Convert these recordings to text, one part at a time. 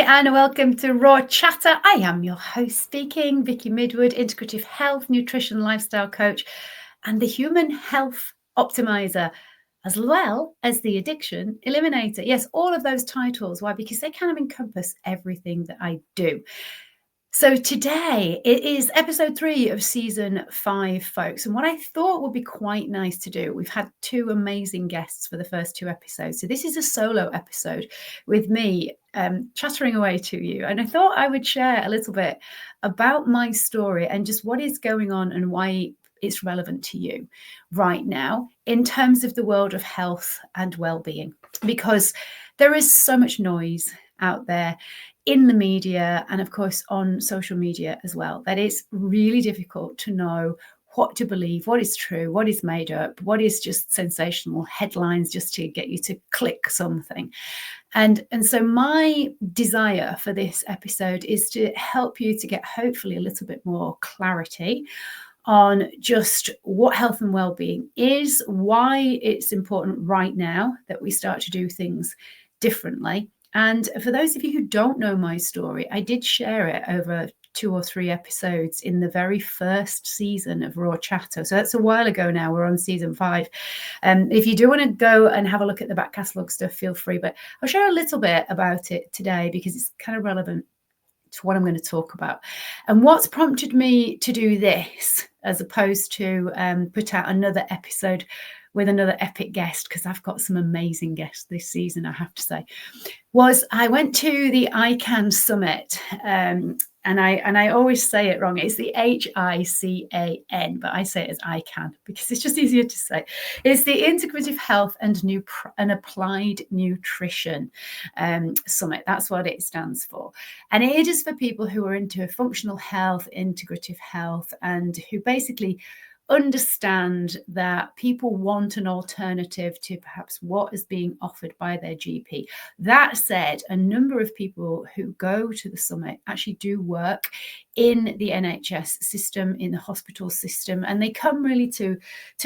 and welcome to Raw Chatter. I am your host speaking, Vicky Midwood, integrative health, nutrition, lifestyle coach, and the human health optimizer, as well as the addiction eliminator. Yes, all of those titles. Why? Because they kind of encompass everything that I do. So today it is episode 3 of season 5, folks. And what I thought would be quite nice to do, we've had 2 amazing guests for the first 2 episodes. So this is a solo episode with me chattering away to you. And I thought I would share a little bit about my story and just what is going on and why it's relevant to you right now in terms of the world of health and well-being, because there is so much noise out there in the media and of course on social media as well, that it's really difficult to know what to believe, what is true, what is made up, what is just sensational headlines just to get you to click something. And so my desire for this episode is to help you to get hopefully a little bit more clarity on just what health and well-being is, why it's important right now that we start to do things differently. And for those of you who don't know my story, I did share it over 2 or 3 episodes in the very first season of Raw Chatter. So that's a while ago now. We're on season 5. If you do want to go and have a look at the back catalogue stuff, feel free. But I'll share a little bit about it today because it's kind of relevant to what I'm going to talk about. And what's prompted me to do this, as opposed to put out another episode with another epic guest, because I've got some amazing guests this season, I have to say, was I went to the ICANN Summit, and I always say it wrong. It's the HICAN, but I say it as ICANN because it's just easier to say. It's the Integrative Health and Applied Nutrition Summit. That's what it stands for. And it is for people who are into functional health, integrative health, and who basically understand that people want an alternative to perhaps what is being offered by their GP. That said, a number of people who go to the summit actually do work in the NHS system, in the hospital system, and they come really to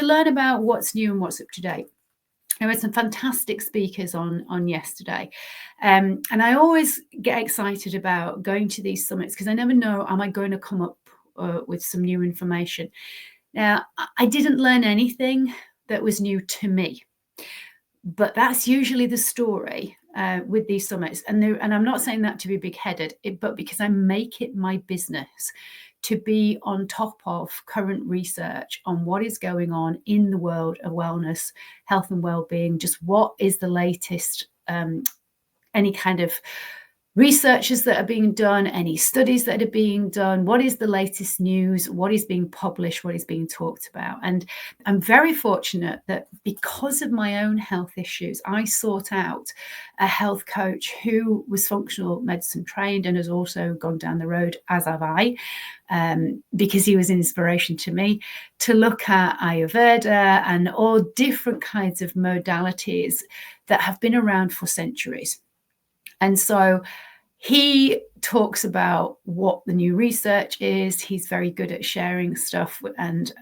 learn about what's new and what's up to date. There were some fantastic speakers on yesterday. And I always get excited about going to these summits because I never know, am I going to come up with some new information? Now, I didn't learn anything that was new to me, but that's usually the story with these summits. And I'm not saying that to be big-headed, but because I make it my business to be on top of current research on what is going on in the world of wellness, health and well-being, just what is the latest, any kind of researches that are being done, any studies that are being done, what is the latest news, what is being published, what is being talked about. And I'm very fortunate that because of my own health issues, I sought out a health coach who was functional medicine trained and has also gone down the road, as have I, because he was an inspiration to me, to look at Ayurveda and all different kinds of modalities that have been around for centuries. And so he talks about what the new research is. He's very good at sharing stuff and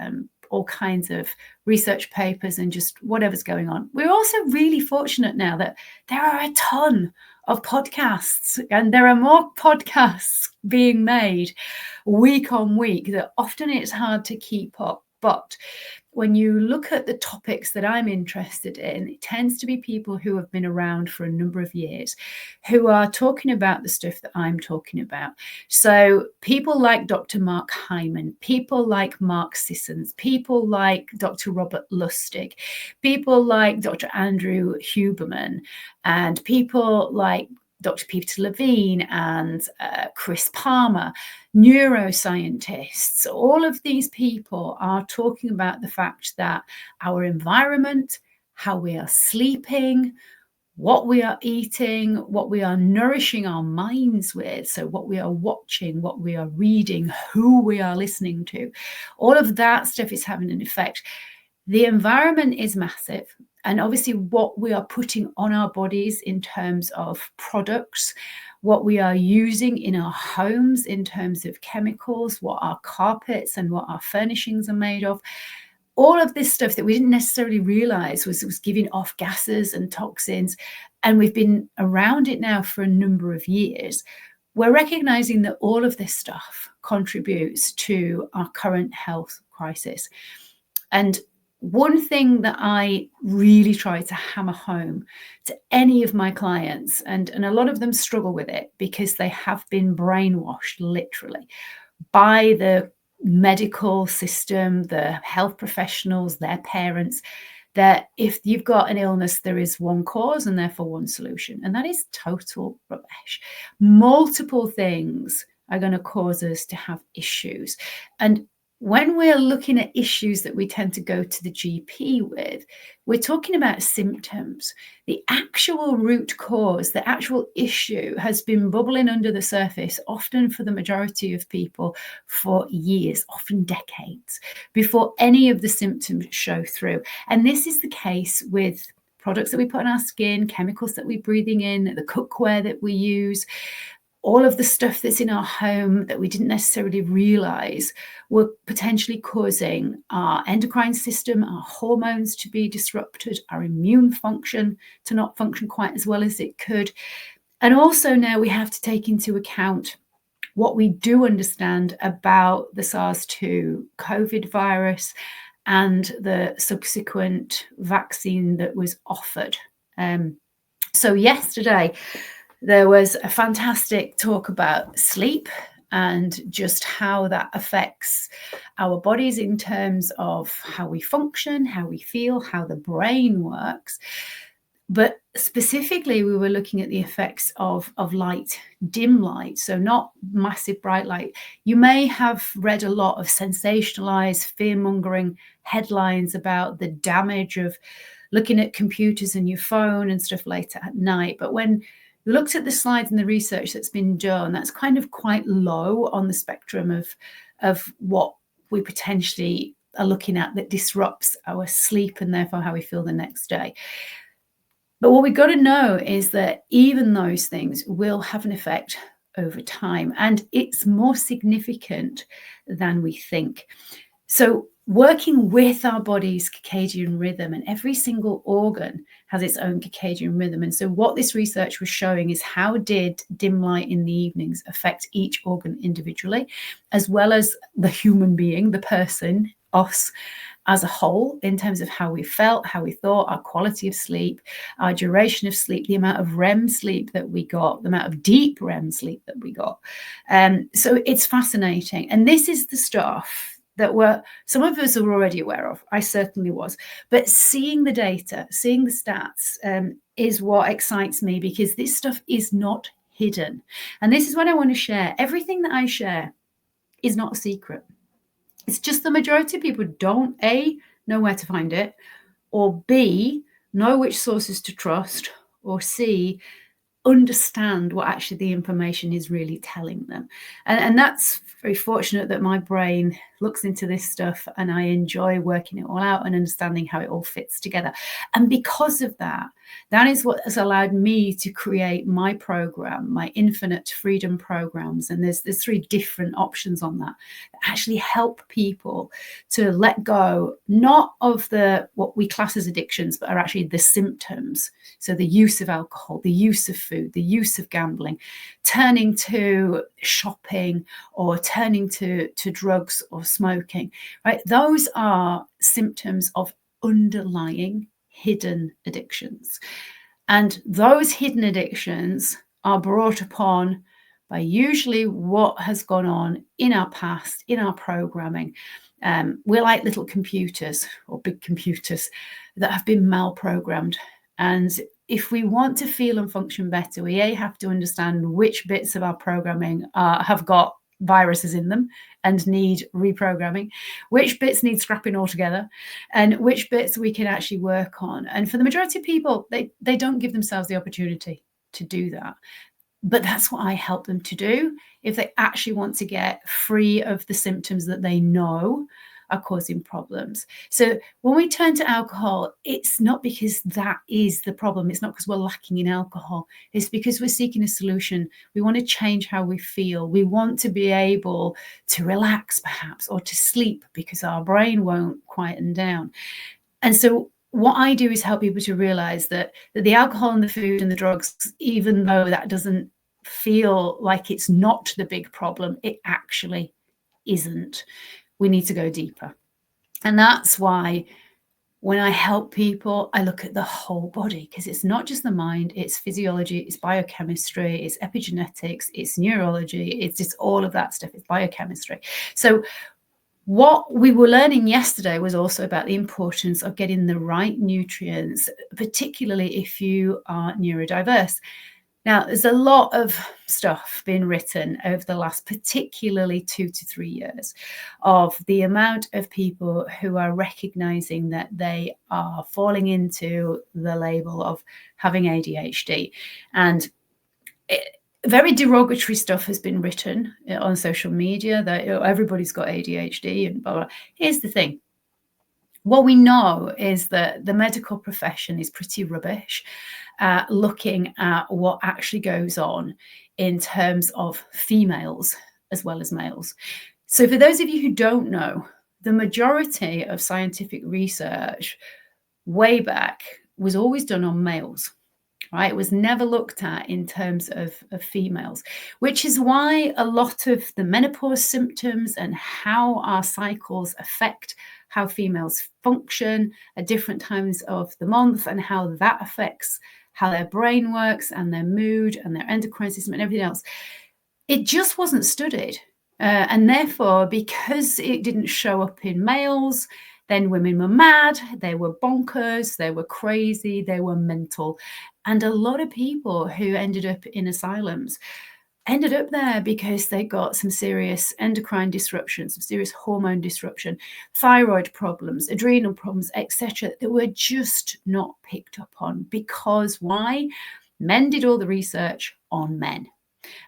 all kinds of research papers and just whatever's going on. We're also really fortunate now that there are a ton of podcasts, and there are more podcasts being made week on week that often it's hard to keep up. But when you look at the topics that I'm interested in, it tends to be people who have been around for a number of years, who are talking about the stuff that I'm talking about. So people like Dr. Mark Hyman, people like Mark Sissons, people like Dr. Robert Lustig, people like Dr. Andrew Huberman, and people like Dr. Peter Levine and Chris Palmer, neuroscientists. All of these people are talking about the fact that our environment, how we are sleeping, what we are eating, what we are nourishing our minds with, so what we are watching, what we are reading, who we are listening to, all of that stuff is having an effect. The environment is massive. And obviously what we are putting on our bodies in terms of products, what we are using in our homes in terms of chemicals, what our carpets and what our furnishings are made of, all of this stuff that we didn't necessarily realize was giving off gases and toxins and we've been around it now for a number of years, we're recognizing that all of this stuff contributes to our current health crisis. And one thing that I really try to hammer home to any of my clients, and a lot of them struggle with it because they have been brainwashed literally by the medical system, the health professionals, their parents, that if you've got an illness, there is one cause and therefore one solution. And that is total rubbish. Multiple things are going to cause us to have issues. And when we're looking at issues that we tend to go to the GP with, we're talking about symptoms. The actual root cause, the actual issue has been bubbling under the surface, often for the majority of people, for years, often decades, before any of the symptoms show through. And this is the case with products that we put on our skin, chemicals that we're breathing in, the cookware that we use. All of the stuff that's in our home that we didn't necessarily realize were potentially causing our endocrine system, our hormones to be disrupted, our immune function to not function quite as well as it could. And also now we have to take into account what we do understand about the SARS-2 COVID virus and the subsequent vaccine that was offered. So yesterday, there was a fantastic talk about sleep and just how that affects our bodies in terms of how we function, how we feel, how the brain works. But specifically, we were looking at the effects of light, dim light, so not massive bright light. You may have read a lot of sensationalized, fear-mongering headlines about the damage of looking at computers and your phone and stuff later at night. But when looked at the slides and the research that's been done, that's kind of quite low on the spectrum of what we potentially are looking at that disrupts our sleep and therefore how we feel the next day. But what we've got to know is that even those things will have an effect over time, and it's more significant than we think. So working with our body's circadian rhythm, and every single organ has its own circadian rhythm. And so what this research was showing is how did dim light in the evenings affect each organ individually, as well as the human being, the person, us as a whole, in terms of how we felt, how we thought, our quality of sleep, our duration of sleep, the amount of REM sleep that we got, the amount of deep REM sleep that we got. So it's fascinating. And this is the stuff that some of us are already aware of. I certainly was. But seeing the data, seeing the stats is what excites me, because this stuff is not hidden. And this is what I want to share. Everything that I share is not a secret. It's just the majority of people don't, A, know where to find it, or B, know which sources to trust, or C, understand what actually the information is really telling them. And that's very fortunate that my brain looks into this stuff and I enjoy working it all out and understanding how it all fits together. And because of that, that is what has allowed me to create my program, my Infinite Freedom programs. And there's 3 different options on that actually help people to let go, not of what we class as addictions, but are actually the symptoms. So the use of alcohol, the use of food, the use of gambling, turning to shopping or turning to drugs or smoking, right? Those are symptoms of underlying hidden addictions. And those hidden addictions are brought upon by usually what has gone on in our past, in our programming. We're like little computers or big computers that have been malprogrammed. And if we want to feel and function better, we have to understand which bits of our programming have got viruses in them and need reprogramming, which bits need scrapping altogether, and which bits we can actually work on. And for the majority of people, they don't give themselves the opportunity to do that. But that's what I help them to do if they actually want to get free of the symptoms that they know are causing problems. So when we turn to alcohol, it's not because that is the problem. It's not because we're lacking in alcohol. It's because we're seeking a solution. We want to change how we feel. We want to be able to relax perhaps, or to sleep because our brain won't quieten down. And so what I do is help people to realize that the alcohol and the food and the drugs, even though that doesn't feel like it's not the big problem, it actually isn't. We need to go deeper. And that's why when I help people, I look at the whole body, because it's not just the mind, it's physiology, it's biochemistry, it's epigenetics, it's neurology, it's just all of that stuff, it's biochemistry. So what we were learning yesterday was also about the importance of getting the right nutrients, particularly if you are neurodiverse. Now, there's a lot of stuff being written over the last particularly 2 to 3 years of the amount of people who are recognizing that they are falling into the label of having ADHD. And very derogatory stuff has been written on social media that everybody's got ADHD and blah, blah. Here's the thing. What we know is that the medical profession is pretty rubbish looking at what actually goes on in terms of females as well as males. So for those of you who don't know, the majority of scientific research way back was always done on males. Right? It was never looked at in terms of females, which is why a lot of the menopause symptoms and how our cycles affect how females function at different times of the month and how that affects how their brain works and their mood and their endocrine system and everything else. It just wasn't studied. And therefore, because it didn't show up in males, then women were mad, they were bonkers, they were crazy, they were mental. And a lot of people who ended up in asylums ended up there because they got some serious endocrine disruption, some serious hormone disruption, thyroid problems, adrenal problems, etc., that were just not picked up on. Because why? Men did all the research on men.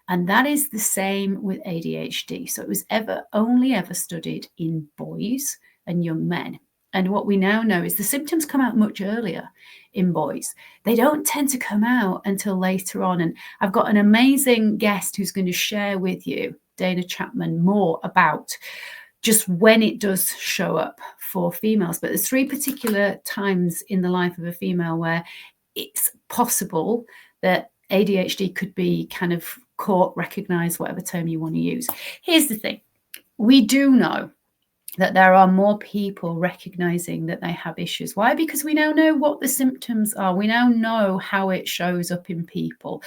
And that is the same with ADHD. So it was only ever studied in boys and young men. And what we now know is the symptoms come out much earlier in boys. They don't tend to come out until later on. And I've got an amazing guest who's going to share with you, Dana Chapman, more about just when it does show up for females. But there's 3 particular times in the life of a female where it's possible that ADHD could be kind of caught, recognized, whatever term you want to use. Here's the thing. We do know that there are more people recognizing that they have issues. Why? Because we now know what the symptoms are. We now know how it shows up in people.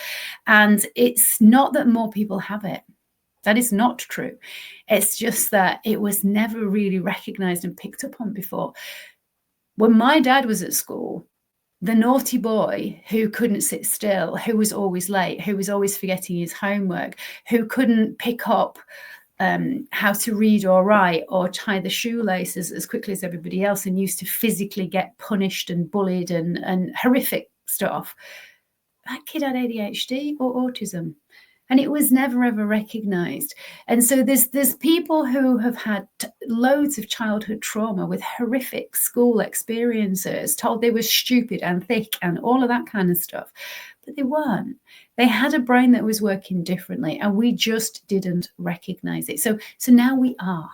And it's not that more people have it. That is not true. It's just that it was never really recognized and picked up on before. When my dad was at school, the naughty boy who couldn't sit still, who was always late, who was always forgetting his homework, who couldn't pick up how to read or write or tie the shoelaces as quickly as everybody else, and used to physically get punished and bullied and horrific stuff. That kid had ADHD or autism, and it was never ever recognized. And so there's people who have had loads of childhood trauma with horrific school experiences, told they were stupid and thick and all of that kind of stuff, but they weren't. They had a brain that was working differently, and we just didn't recognize it. So now we are.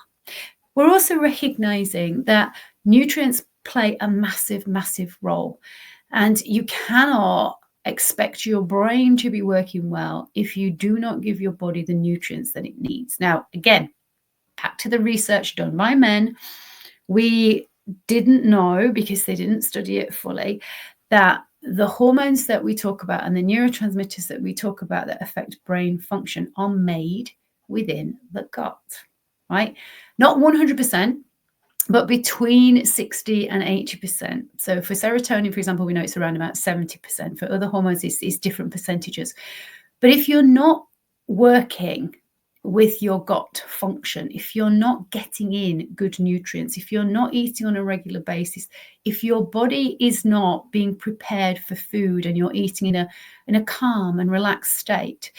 We're also recognizing that nutrients play a massive, massive role, and you cannot expect your brain to be working well if you do not give your body the nutrients that it needs. Now, again, back to the research done by men, we didn't know, because they didn't study it fully, that the hormones that we talk about and the neurotransmitters that we talk about that affect brain function are made within the gut, right? Not 100%, but between 60 and 80%. So for serotonin, for example, we know it's around about 70%. For other hormones, it's different percentages. But if you're not working with your gut function, if you're not getting in good nutrients, if you're not eating on a regular basis, if your body is not being prepared for food and you're eating in a calm and relaxed state,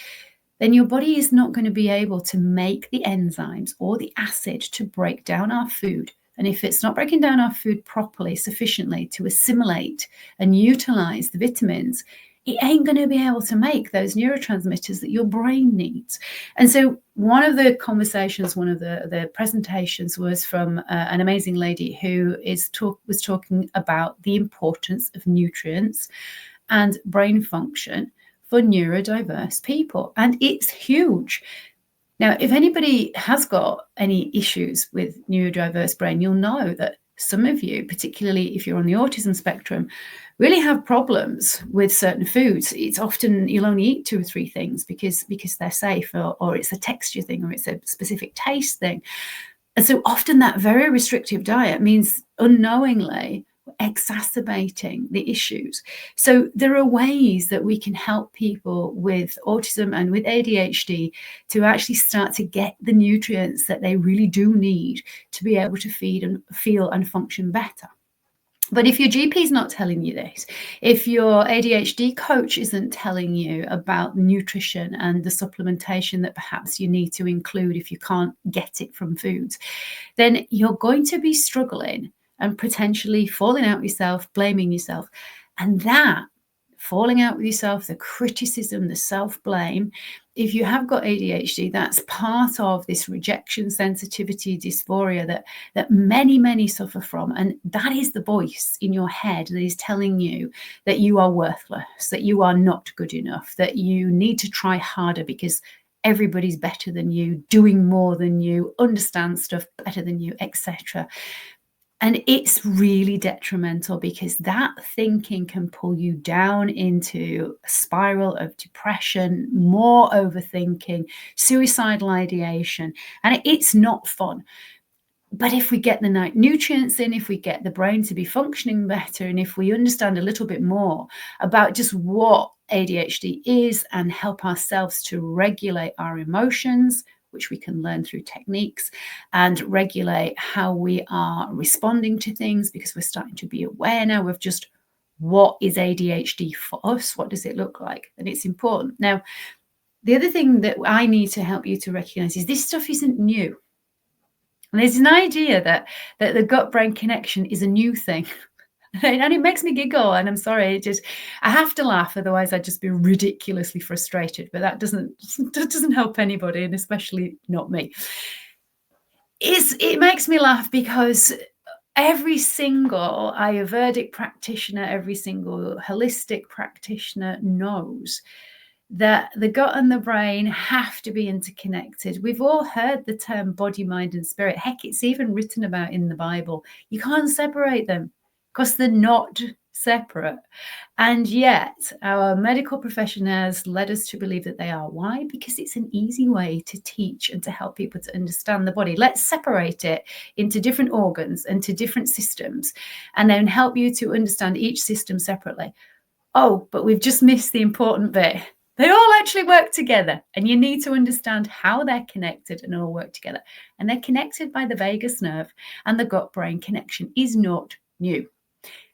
then your body is not going to be able to make the enzymes or the acid to break down our food. And if it's not breaking down our food properly, sufficiently to assimilate and utilize the vitamins, it ain't going to be able to make those neurotransmitters that your brain needs. And so one of the conversations, one of the presentations was from an amazing lady who was talking about the importance of nutrients and brain function for neurodiverse people. And it's huge. Now, if anybody has got any issues with neurodiverse brain, you'll know that some of you, particularly if you're on the autism spectrum, really have problems with certain foods. It's often you'll only eat 2 or 3 things because they're safe, or it's a texture thing, or it's a specific taste thing. And so often that very restrictive diet means unknowingly exacerbating the issues. So there are ways that we can help people with autism and with ADHD to actually start to get the nutrients that they really do need to be able to feed and feel and function better. But if your GP is not telling you this, if your ADHD coach isn't telling you about nutrition and the supplementation that perhaps you need to include if you can't get it from foods, then you're going to be struggling and potentially falling out with yourself, blaming yourself. And that falling out with yourself, the criticism, the self-blame, if you have got ADHD, that's part of this rejection, sensitivity, dysphoria that many suffer from. And that is the voice in your head that is telling you that you are worthless, that you are not good enough, that you need to try harder because everybody's better than you, doing more than you, understand stuff better than you, etc. And it's really detrimental because that thinking can pull you down into a spiral of depression, more overthinking, suicidal ideation, and it's not fun. But if we get the nutrients in, if we get the brain to be functioning better, and if we understand a little bit more about just what ADHD is and help ourselves to regulate our emotions, which we can learn through techniques, and regulate how we are responding to things, because we're starting to be aware now of just what is ADHD for us, what does it look like, and it's important. Now, the other thing that I need to help you to recognize is this stuff isn't new. And there's an idea that the gut-brain connection is a new thing. And it makes me giggle, and I'm sorry, I have to laugh, otherwise I'd just be ridiculously frustrated. But that doesn't help anybody, and especially not me. It makes me laugh because every single Ayurvedic practitioner, every single holistic practitioner knows that the gut and the brain have to be interconnected. We've all heard the term body, mind, and spirit. Heck, it's even written about in the Bible. You can't separate them because they're not separate. And yet our medical profession has led us to believe that they are. Why? Because it's an easy way to teach and to help people to understand the body. Let's separate it into different organs and to different systems, and then help you to understand each system separately. Oh, but we've just missed the important bit. They all actually work together, and you need to understand how they're connected and all work together. And they're connected by the vagus nerve, and the gut-brain connection is not new.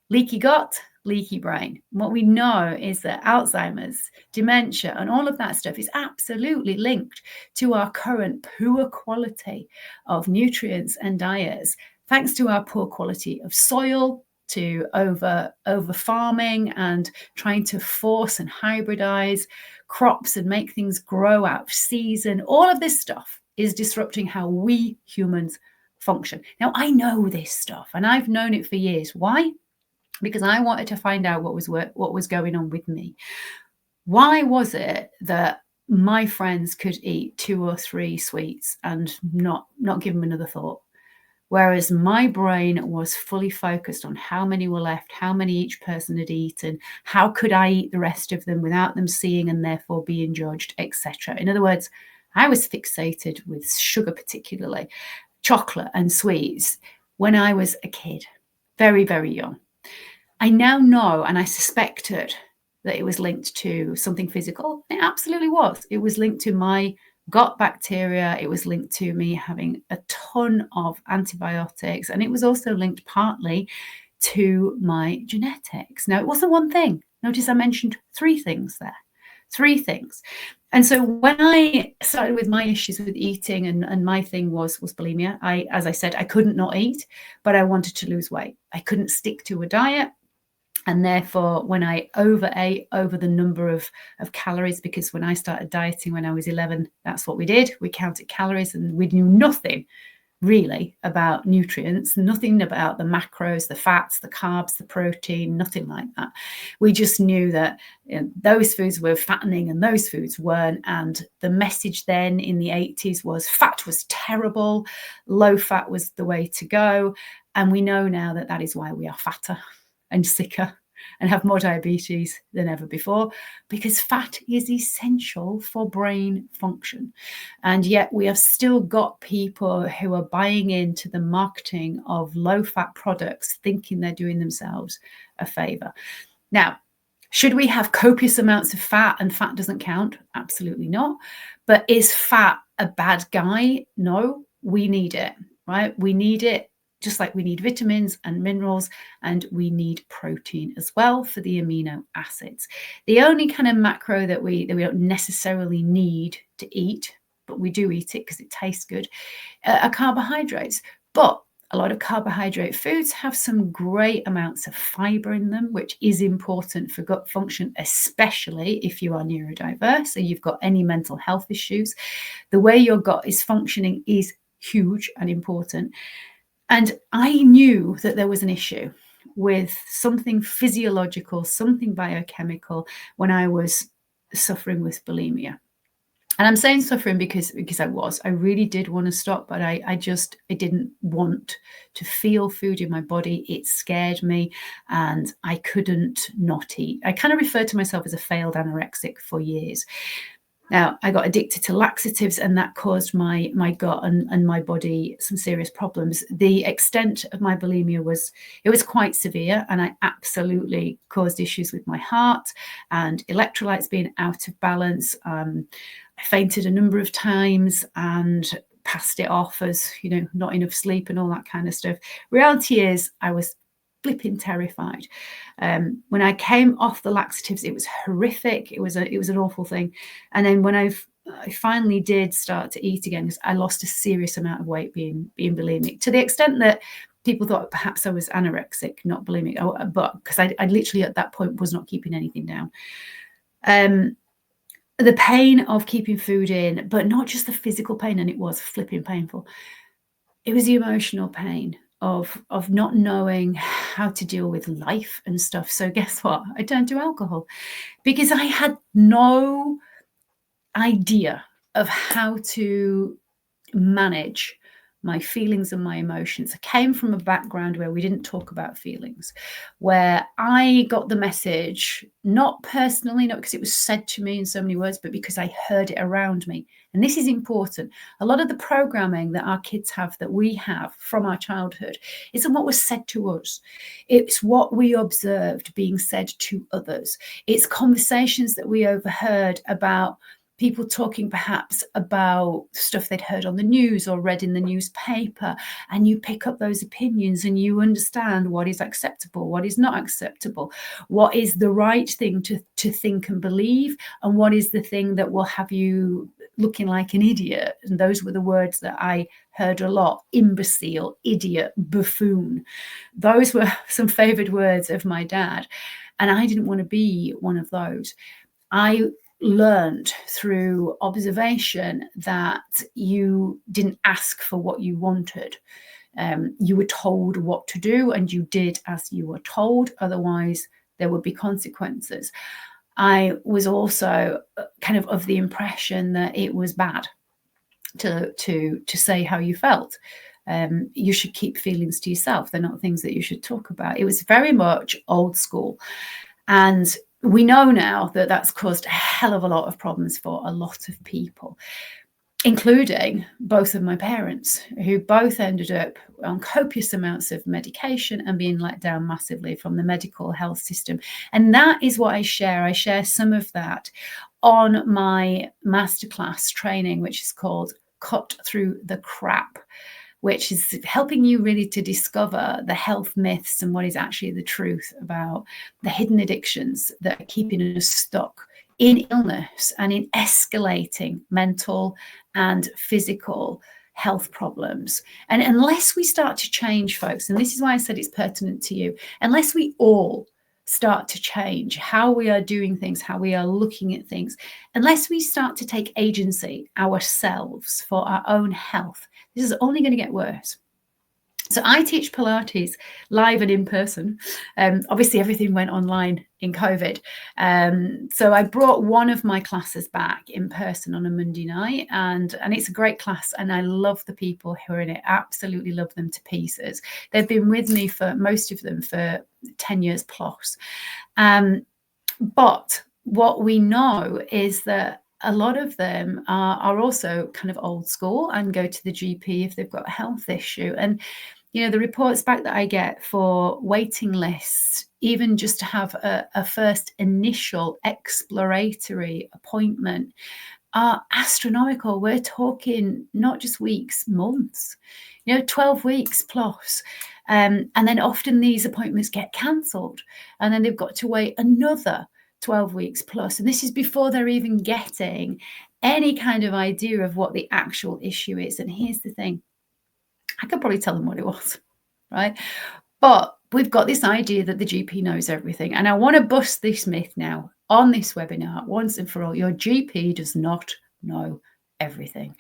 Leaky gut, leaky brain. What we know is that Alzheimer's, dementia, and all of that stuff is absolutely linked to our current poor quality of nutrients and diets, thanks to our poor quality of soil, to over farming and trying to force and hybridize crops and make things grow out of season. All of this stuff is disrupting how we humans function. Now, I know this stuff, and I've known it for years. Why? Because I wanted to find out what was going on with me. Why was it that my friends could eat 2 or 3 sweets and not give them another thought? Whereas my brain was fully focused on how many were left, how many each person had eaten, how could I eat the rest of them without them seeing and therefore being judged, etc. In other words, I was fixated with sugar, particularly chocolate and sweets, when I was a kid, very, very young. I now know, and I suspected, that it was linked to something physical. It absolutely was. It was linked to my gut bacteria. It was linked to me having a ton of antibiotics, and it was also linked partly to my genetics. Now, it wasn't one thing. Notice I mentioned 3 things there. 3 things. And so when I started with my issues with eating, and my thing was bulimia, as I said, I couldn't not eat, but I wanted to lose weight. I couldn't stick to a diet. And therefore, when I overate over the number of calories, because when I started dieting when I was 11, that's what we did. We counted calories and we knew nothing really about nutrients, nothing about the macros, the fats, the carbs, the protein, nothing like that. We just knew that those foods were fattening and those foods weren't. And the message then in the 80s was fat was terrible, low fat was the way to go. And we know now that that is why we are fatter and sicker and have more diabetes than ever before, because fat is essential for brain function. And yet we have still got people who are buying into the marketing of low-fat products, thinking they're doing themselves a favor. Now, should we have copious amounts of fat and fat doesn't count? Absolutely not. But is fat a bad guy? No, we need it, right? We need it just like we need vitamins and minerals, and we need protein as well for the amino acids. The only kind of macro that we don't necessarily need to eat, but we do eat it because it tastes good, are carbohydrates. But a lot of carbohydrate foods have some great amounts of fiber in them, which is important for gut function, especially if you are neurodiverse or you've got any mental health issues. The way your gut is functioning is huge and important. And I knew that there was an issue with something physiological, something biochemical when I was suffering with bulimia. And I'm saying suffering because I really did want to stop, but I didn't want to feel food in my body. It scared me and I couldn't not eat. I kind of referred to myself as a failed anorexic for years. Now, I got addicted to laxatives and that caused my gut and my body some serious problems. The extent of my bulimia was quite severe, and I absolutely caused issues with my heart and electrolytes being out of balance. I fainted a number of times and passed it off as, not enough sleep and all that kind of stuff. Reality is I was flipping terrified. When I came off the laxatives, it was horrific. It was an awful thing. And then when I finally did start to eat again, I lost a serious amount of weight being bulimic, to the extent that people thought perhaps I was anorexic, not bulimic. But because I literally at that point was not keeping anything down. The pain of keeping food in, but not just the physical pain, and it was flipping painful. It was the emotional pain of not knowing how to deal with life and stuff. So guess what? I turned to alcohol because I had no idea of how to manage my feelings and my emotions. I came from a background where we didn't talk about feelings, where I got the message, not personally, not because it was said to me in so many words, but because I heard it around me. And this is important. A lot of the programming that our kids have, that we have from our childhood, isn't what was said to us. It's what we observed being said to others. It's conversations that we overheard about people talking perhaps about stuff they'd heard on the news or read in the newspaper, and you pick up those opinions and you understand what is acceptable, what is not acceptable, what is the right thing to think and believe, and what is the thing that will have you looking like an idiot. And those were the words that I heard a lot: imbecile, idiot, buffoon. Those were some favored words of my dad, and I didn't want to be one of those. I learned through observation that you didn't ask for what you wanted. You were told what to do and you did as you were told, otherwise there would be consequences. I was also kind of the impression that it was bad to say how you felt. You should keep feelings to yourself. They're not things that you should talk about. It was very much old school. And we know now that that's caused a hell of a lot of problems for a lot of people, including both of my parents, who both ended up on copious amounts of medication and being let down massively from the medical health system. And that is what I share. I share some of that on my masterclass training, which is called Cut Through the Crap, which is helping you really to discover the health myths and what is actually the truth about the hidden addictions that are keeping us stuck in illness and in escalating mental and physical health problems. And unless we start to change, folks, and this is why I said it's pertinent to you, unless we all start to change, how we are doing things, how we are looking at things, unless we start to take agency ourselves for our own health, this is only going to get worse. So I teach Pilates live and in person. Obviously, everything went online in COVID. So I brought one of my classes back in person on a Monday night, and it's a great class, and I love the people who are in it. Absolutely love them to pieces. They've been with me for most of them for 10 years plus. But what we know is that a lot of them are also kind of old school and go to the GP if they've got a health issue. And the reports back that I get for waiting lists, even just to have a first initial exploratory appointment, are astronomical. We're talking not just weeks, months, 12 weeks plus. And then often these appointments get cancelled, and then they've got to wait another 12 weeks plus. And this is before they're even getting any kind of idea of what the actual issue is. And here's the thing. I could probably tell them what it was, right? But we've got this idea that the GP knows everything. And I want to bust this myth now on this webinar once and for all. Your GP does not know everything.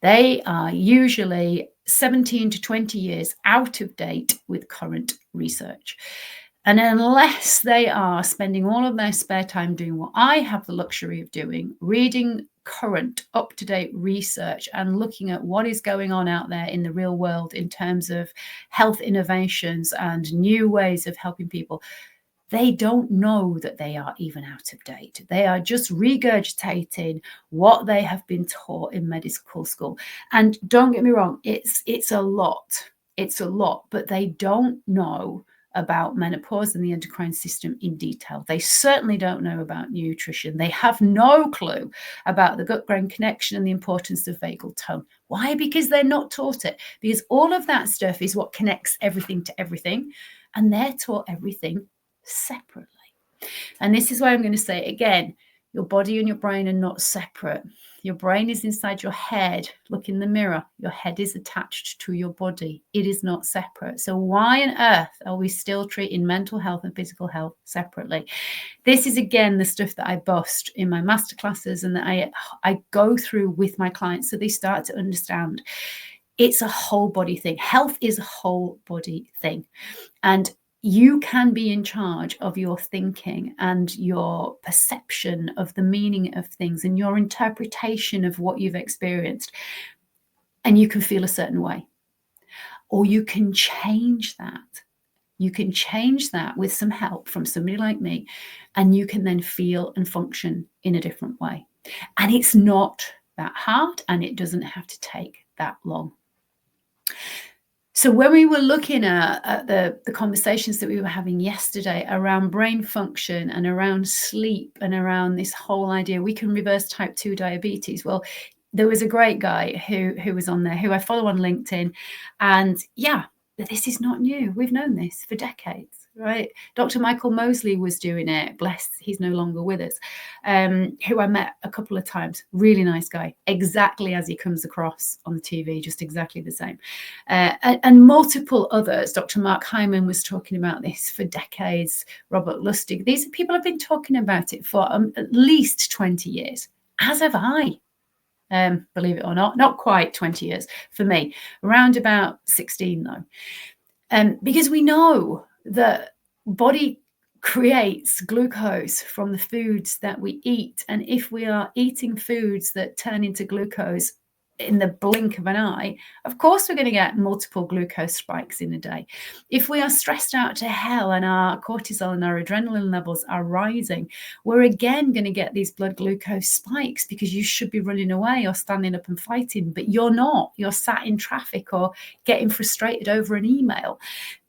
They are usually 17 to 20 years out of date with current research. And unless they are spending all of their spare time doing what I have the luxury of doing, reading current up-to-date research and looking at what is going on out there in the real world in terms of health innovations and new ways of helping people, they don't know that they are even out of date. They are just regurgitating what they have been taught in medical school. And don't get me wrong, it's a lot. It's a lot, but they don't know about menopause and the endocrine system in detail. They certainly don't know about nutrition. They have no clue about the gut-brain connection and the importance of vagal tone. Why? Because they're not taught it. Because all of that stuff is what connects everything to everything, and they're taught everything separately. And this is why I'm going to say it again. Your body and your brain are not separate. Your brain is inside your head. Look in the mirror. Your head is attached to your body. It is not separate. So why on earth are we still treating mental health and physical health separately? This is, again, the stuff that I bust in my masterclasses and that I go through with my clients so they start to understand. It's a whole body thing. Health is a whole body thing. And you can be in charge of your thinking and your perception of the meaning of things and your interpretation of what you've experienced. And you can feel a certain way, or you can change that. You can change that with some help from somebody like me, and you can then feel and function in a different way. And it's not that hard, and it doesn't have to take that long. So when we were looking at the conversations that we were having yesterday around brain function and around sleep and around this whole idea, we can reverse type 2 diabetes. Well, there was a great guy who was on there, who I follow on LinkedIn. And yeah, this is not new. We've known this for decades, right? Dr. Michael Mosley was doing it. Bless, he's no longer with us, who I met a couple of times. Really nice guy, exactly as he comes across on the TV, just exactly the same. And multiple others. Dr. Mark Hyman was talking about this for decades. Robert Lustig. These people have been talking about it for at least 20 years, as have I. Believe it or not quite 20 years for me, around about 16 though. Because we know that body creates glucose from the foods that we eat. And if we are eating foods that turn into glucose in the blink of an eye, of course we're going to get multiple glucose spikes in a day. If we are stressed out to hell and our cortisol and our adrenaline levels are rising, we're again going to get these blood glucose spikes, because you should be running away or standing up and fighting, but you're not. You're sat in traffic or getting frustrated over an email.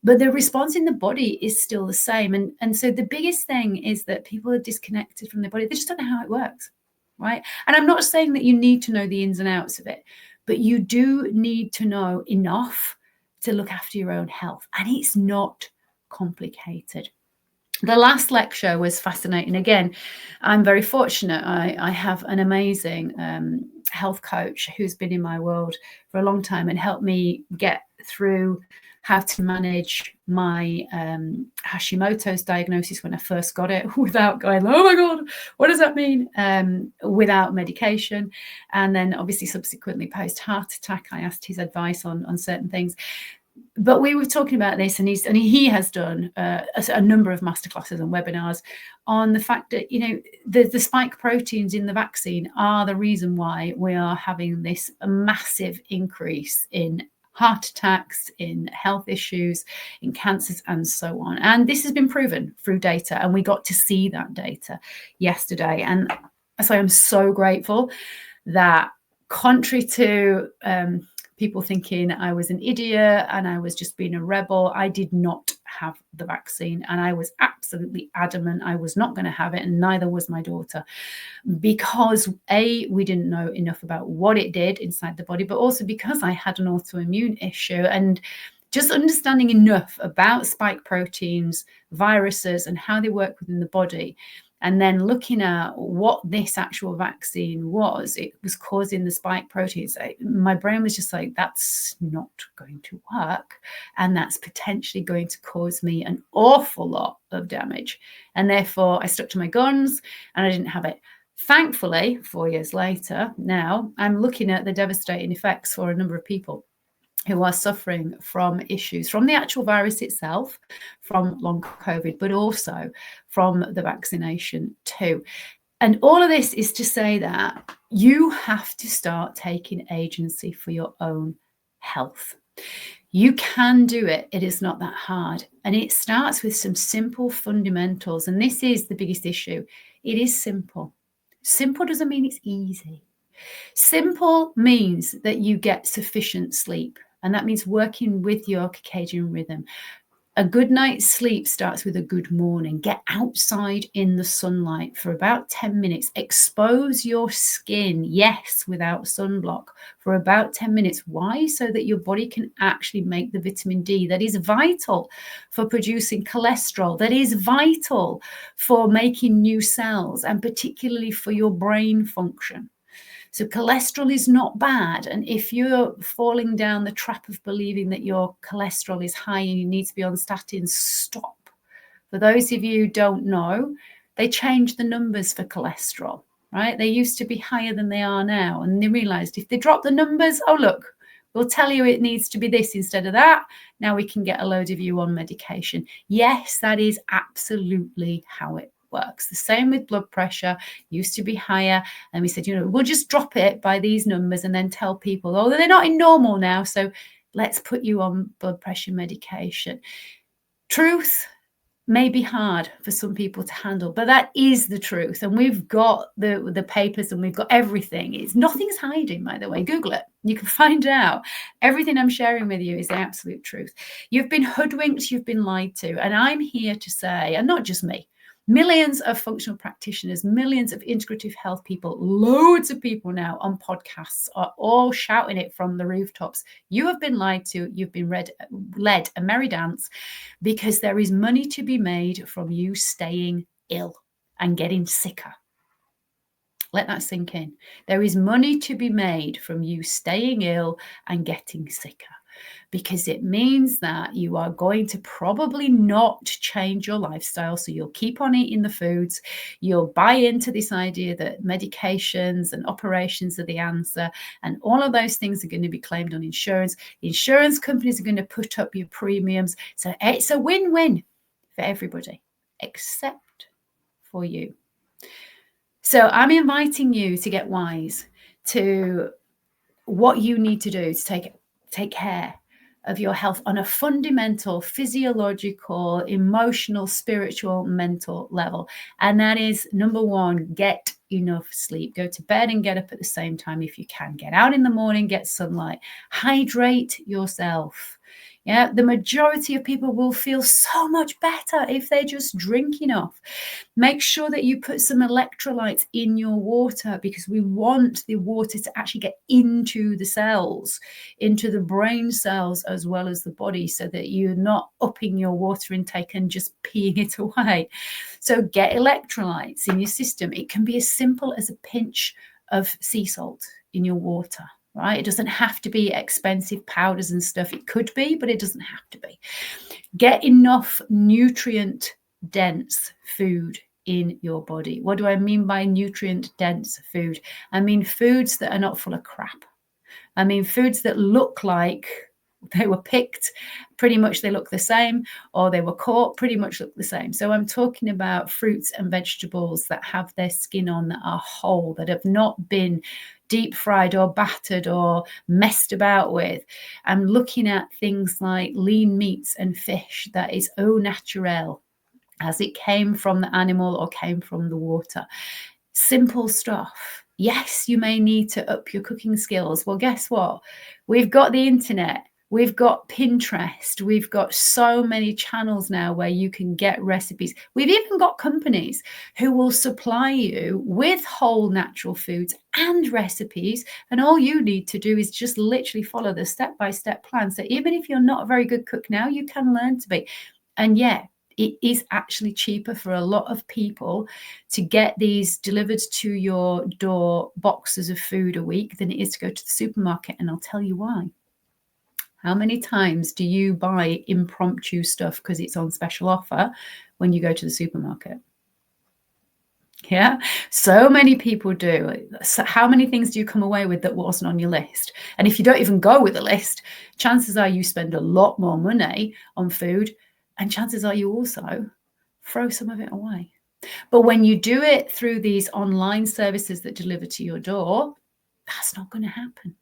But the response in the body is still the same. And so the biggest thing is that people are disconnected from their body. They just don't know how it works. Right. And I'm not saying that you need to know the ins and outs of it, but you do need to know enough to look after your own health. And it's not complicated. The last lecture was fascinating. Again, I'm very fortunate. I have an amazing health coach who's been in my world for a long time and helped me get through how to manage my Hashimoto's diagnosis when I first got it without going, oh my God, what does that mean? Without medication. And then obviously subsequently post-heart attack, I asked his advice on certain things. But we were talking about this, and he has done a number of masterclasses and webinars on the fact that, you know, the spike proteins in the vaccine are the reason why we are having this massive increase in heart attacks, in health issues, in cancers, and so on. And this has been proven through data, and we got to see that data yesterday. And so I'm so grateful that, contrary to people thinking I was an idiot and I was just being a rebel, I did not have the vaccine, and I was absolutely adamant I was not going to have it, and neither was my daughter, because we didn't know enough about what it did inside the body, but also because I had an autoimmune issue. And just understanding enough about spike proteins, viruses, and how they work within the body, and then looking at what this actual vaccine was, it was causing the spike proteins. My brain was just like, that's not going to work. And that's potentially going to cause me an awful lot of damage. And therefore I stuck to my guns and I didn't have it. Thankfully, 4 years later, now I'm looking at the devastating effects for a number of people who are suffering from issues from the actual virus itself, from long COVID, but also from the vaccination too. And all of this is to say that you have to start taking agency for your own health. You can do it. It is not that hard. And it starts with some simple fundamentals. And this is the biggest issue. It is simple. Simple doesn't mean it's easy. Simple means that you get sufficient sleep. And that means working with your circadian rhythm. A good night's sleep starts with a good morning. Get outside in the sunlight for about 10 minutes. Expose your skin, yes, without sunblock, for about 10 minutes. Why? So that your body can actually make the vitamin D that is vital for producing cholesterol, that is vital for making new cells, and particularly for your brain function. So cholesterol is not bad. And if you're falling down the trap of believing that your cholesterol is high and you need to be on statins, stop. For those of you who don't know, they changed the numbers for cholesterol, right? They used to be higher than they are now. And they realized if they drop the numbers, oh, look, we'll tell you it needs to be this instead of that. Now we can get a load of you on medication. Yes, that is absolutely how it works. The same with blood pressure. Used to be higher, and we said, you know, we'll just drop it by these numbers and then tell people, oh, they're not in normal now, so let's put you on blood pressure medication. Truth may be hard for some people to handle, but that is the truth. And we've got the papers and we've got everything. Nothing's hiding, by the way. Google it. You can find out. Everything I'm sharing with you is the absolute truth. You've been hoodwinked, you've been lied to. And I'm here to say, and not just me, millions of functional practitioners, millions of integrative health people, loads of people now on podcasts are all shouting it from the rooftops. You have been lied to. You've been led a merry dance, because there is money to be made from you staying ill and getting sicker. Let that sink in. There is money to be made from you staying ill and getting sicker, because it means that you are going to probably not change your lifestyle. So you'll keep on eating the foods. You'll buy into this idea that medications and operations are the answer. And all of those things are going to be claimed on insurance. The insurance companies are going to put up your premiums. So it's a win-win for everybody, except for you. So I'm inviting you to get wise to what you need to do to take care of your health on a fundamental, physiological, emotional, spiritual, mental level. And that is, number one, get enough sleep. Go to bed and get up at the same time if you can. Get out in the morning, get sunlight. Hydrate yourself. Yeah, the majority of people will feel so much better if they just drink enough. Make sure that you put some electrolytes in your water, because we want the water to actually get into the cells, into the brain cells as well as the body, so that you're not upping your water intake and just peeing it away. So get electrolytes in your system. It can be as simple as a pinch of sea salt in your water. right? It doesn't have to be expensive powders and stuff. It could be, but it doesn't have to be. Get enough nutrient dense food in your body. What do I mean by nutrient dense food? I mean foods that are not full of crap. I mean foods that look like they were picked, pretty much they look the same, or they were caught, pretty much look the same. So I'm talking about fruits and vegetables that have their skin on, that are whole, that have not been deep fried or battered or messed about with. I'm looking at things like lean meats and fish that is au naturel, as it came from the animal or came from the water. Simple stuff. Yes, you may need to up your cooking skills. Well, guess what? We've got the internet. We've got Pinterest. We've got so many channels now where you can get recipes. We've even got companies who will supply you with whole natural foods and recipes. And all you need to do is just literally follow the step-by-step plan. So even if you're not a very good cook now, you can learn to be. And yeah, it is actually cheaper for a lot of people to get these delivered to your door boxes of food a week than it is to go to the supermarket. And I'll tell you why. How many times do you buy impromptu stuff because it's on special offer when you go to the supermarket? Yeah, so many people do. So how many things do you come away with that wasn't on your list? And if you don't even go with a list, chances are you spend a lot more money on food, and chances are you also throw some of it away. But when you do it through these online services that deliver to your door, that's not going to happen.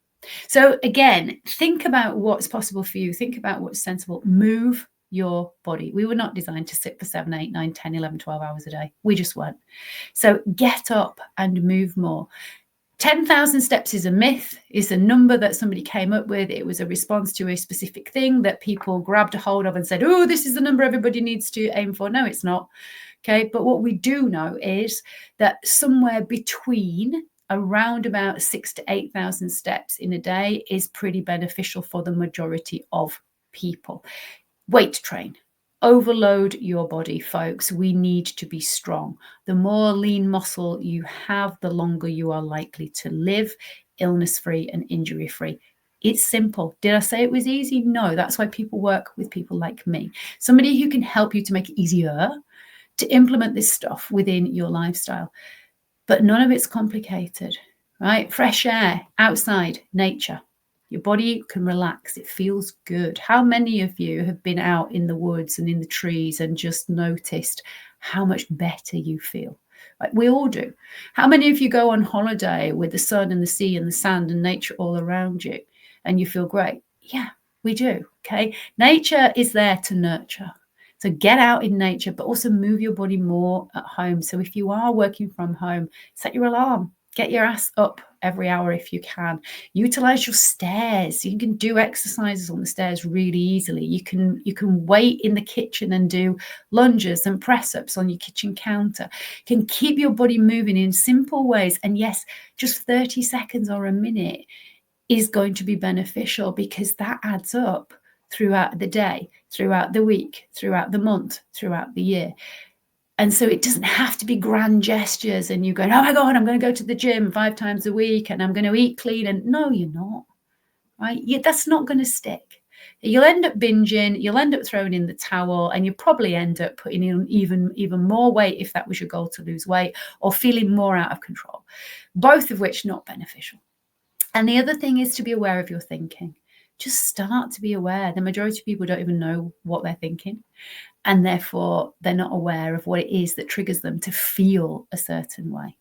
So again, think about what's possible for you. Think about what's sensible. Move your body. We were not designed to sit for 7, 8, 9, 10, 11, 12 hours a day. We just weren't. So get up and move more. 10,000 steps is a myth. It's a number that somebody came up with. It was a response to a specific thing that people grabbed a hold of and said, oh, this is the number everybody needs to aim for. No, it's not. Okay. But what we do know is that somewhere between around about 6,000 to 8,000 steps in a day is pretty beneficial for the majority of people. Weight train. Overload your body, folks. We need to be strong. The more lean muscle you have, the longer you are likely to live illness-free and injury-free. It's simple. Did I say it was easy? No, that's why people work with people like me. Somebody who can help you to make it easier to implement this stuff within your lifestyle. But none of it's complicated, right? Fresh air, outside, nature. Your body can relax. It feels good. How many of you have been out in the woods and in the trees and just noticed how much better you feel? Like we all do. How many of you go on holiday with the sun and the sea and the sand and nature all around you and you feel great? Yeah, we do. Okay. Nature is there to nurture. So get out in nature, but also move your body more at home. So if you are working from home, set your alarm. Get your ass up every hour if you can. Utilize your stairs. You can do exercises on the stairs really easily. You can wait in the kitchen and do lunges and press-ups on your kitchen counter. You can keep your body moving in simple ways. And yes, just 30 seconds or a minute is going to be beneficial because that adds up throughout the day, throughout the week, throughout the month, throughout the year. And so it doesn't have to be grand gestures and you going, oh my God, I'm going to go to the gym 5 times a week and I'm going to eat clean. And no, you're not, right? That's not going to stick. You'll end up binging, you'll end up throwing in the towel, and you probably end up putting in even more weight if that was your goal, to lose weight, or feeling more out of control, both of which not beneficial. And the other thing is to be aware of your thinking. Just start to be aware. The majority of people don't even know what they're thinking. And therefore, they're not aware of what it is that triggers them to feel a certain way.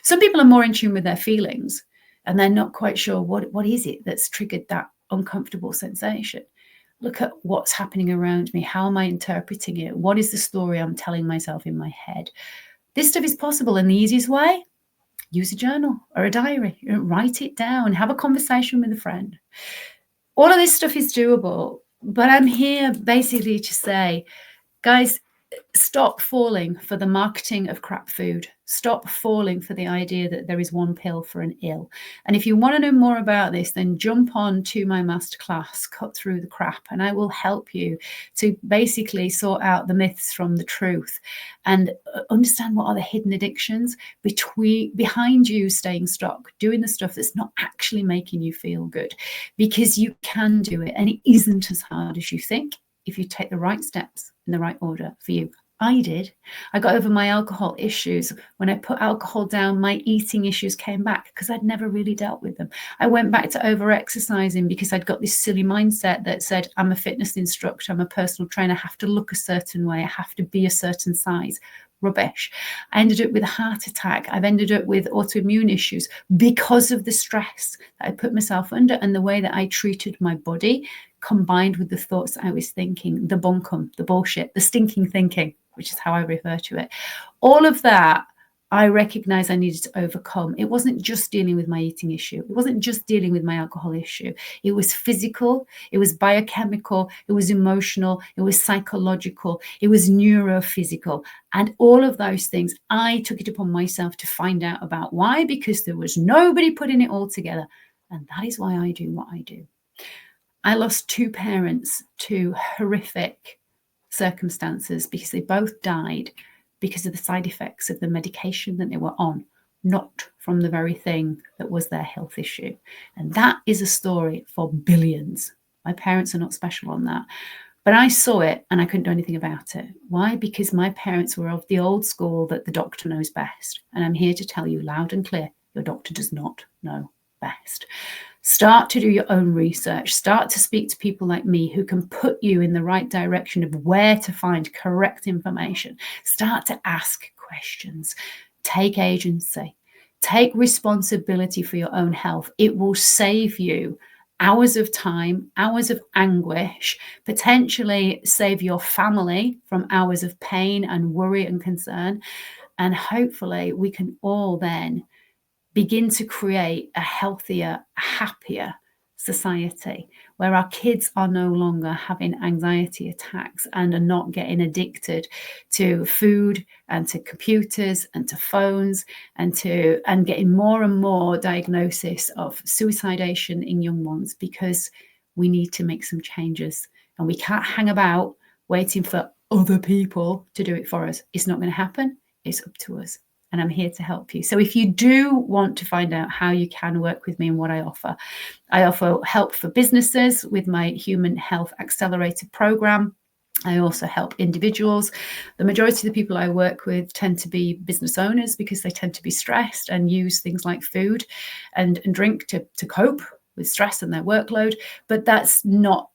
Some people are more in tune with their feelings, and they're not quite sure what is it that's triggered that uncomfortable sensation. Look at what's happening around me. How am I interpreting it? What is the story I'm telling myself in my head? This stuff is possible. And the easiest way, use a journal or a diary. Write it down. Have a conversation with a friend. All of this stuff is doable. But I'm here basically to say, guys, Stop falling for the marketing of crap food. Stop falling for the idea that there is one pill for an ill. And if you want to know more about this, then jump on to my masterclass, Cut Through the Crap, and I will help you to basically sort out the myths from the truth and understand what are the hidden addictions behind you staying stuck, doing the stuff that's not actually making you feel good, because you can do it and it isn't as hard as you think if you take the right steps in the right order for you. I did. I got over my alcohol issues. When I put alcohol down, my eating issues came back because I'd never really dealt with them. I went back to over-exercising because I'd got this silly mindset that said, I'm a fitness instructor, I'm a personal trainer, I have to look a certain way, I have to be a certain size. Rubbish. I ended up with a heart attack. I've ended up with autoimmune issues because of the stress that I put myself under and the way that I treated my body, combined with the thoughts that I was thinking, the bunkum, the bullshit, the stinking thinking, which is how I refer to it. All of that, I recognized I needed to overcome. It wasn't just dealing with my eating issue. It wasn't just dealing with my alcohol issue. It was physical, it was biochemical, it was emotional, it was psychological, it was neurophysical. And all of those things, I took it upon myself to find out about. Why? Because there was nobody putting it all together. And that is why I do what I do. I lost 2 parents to horrific circumstances because they both died because of the side effects of the medication that they were on, not from the very thing that was their health issue. And that is a story for billions. My parents are not special on that. But I saw it and I couldn't do anything about it. Why? Because my parents were of the old school that the doctor knows best. And I'm here to tell you loud and clear, your doctor does not know best. Start to do your own research. Start to speak to people like me who can put you in the right direction of where to find correct information. Start to ask questions. Take agency. Take responsibility for your own health. It will save you hours of time, hours of anguish, potentially save your family from hours of pain and worry and concern. And hopefully we can all then begin to create a healthier, happier society where our kids are no longer having anxiety attacks and are not getting addicted to food and to computers and to phones and getting more and more diagnosis of suicidation in young ones, because we need to make some changes and we can't hang about waiting for other people to do it for us. It's not going to happen. It's up to us. And I'm here to help you. So if you do want to find out how you can work with me and what I offer help for businesses with my Human Health Accelerator program. I also help individuals. The majority of the people I work with tend to be business owners because they tend to be stressed and use things like food and drink to cope with stress and their workload. But that's not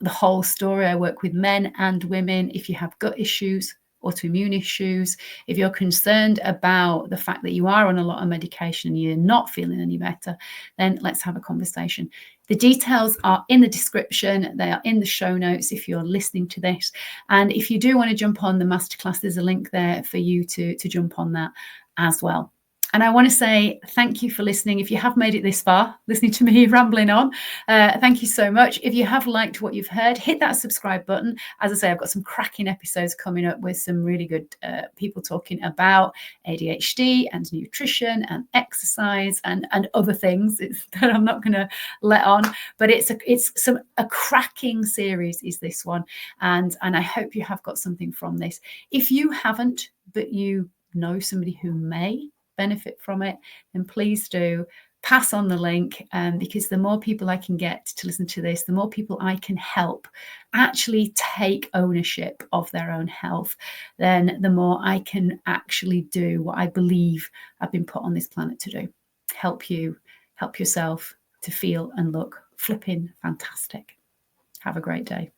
the whole story. I work with men and women. If you have gut issues, autoimmune issues, if you're concerned about the fact that you are on a lot of medication and you're not feeling any better, then let's have a conversation. The details are in the description. They are in the show notes if you're listening to this. And if you do want to jump on the masterclass, there's a link there for you to jump on that as well. And I want to say thank you for listening. If you have made it this far, listening to me rambling on, thank you so much. If you have liked what you've heard, hit that subscribe button. As I say, I've got some cracking episodes coming up with some really good people talking about ADHD and nutrition and exercise and other things that I'm not going to let on. But it's a cracking series is this one. And I hope you have got something from this. If you haven't, but you know somebody who may benefit from it, then please do pass on the link, because the more people I can get to listen to this, the more people I can help actually take ownership of their own health, then the more I can actually do what I believe I've been put on this planet to do. Help you, help yourself to feel and look flipping fantastic. Have a great day.